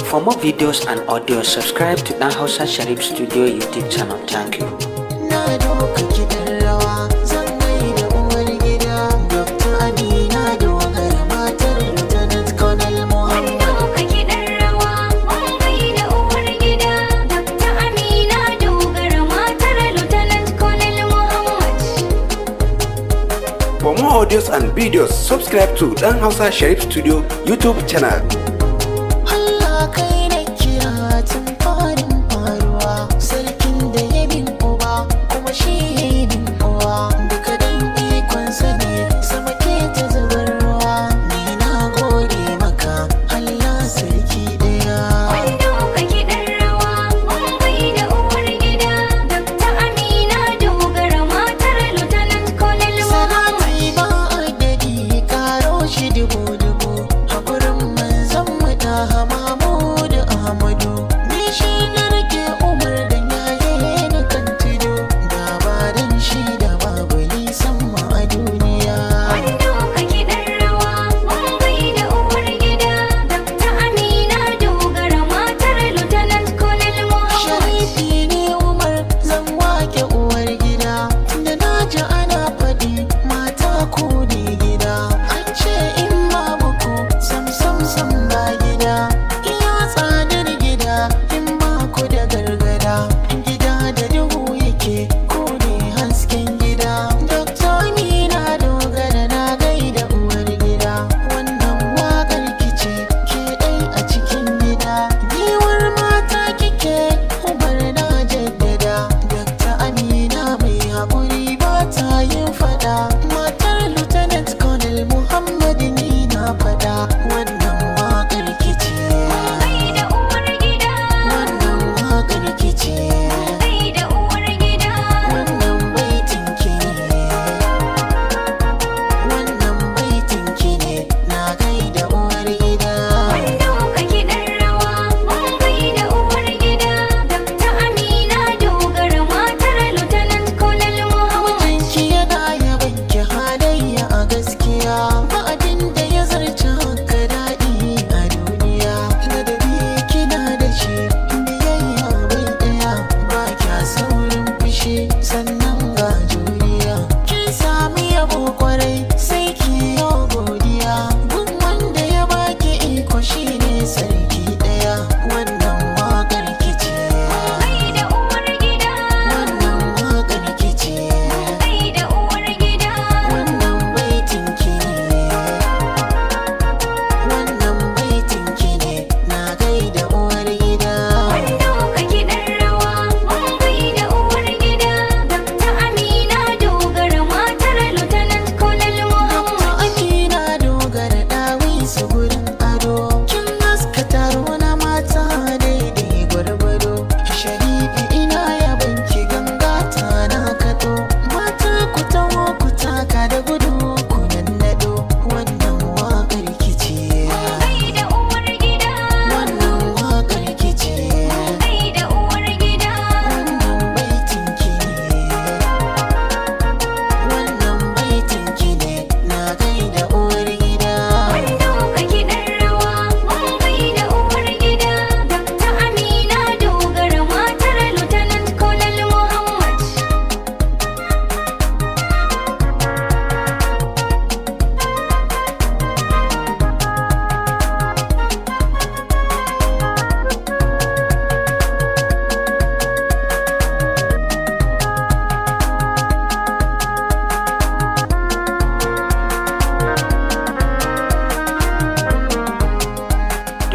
For more videos and audio, subscribe to Dan Hausa Sharif Studio YouTube channel. Thank you. For more audios and videos, subscribe to Dan Hausa Sharif Studio YouTube channel.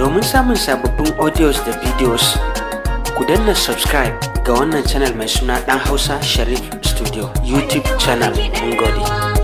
Domin samun sababbin audios da videos, ku danna subscribe ga wannan channel mai suna Dan Hausa Sharif Studio YouTube channel. Mun gode.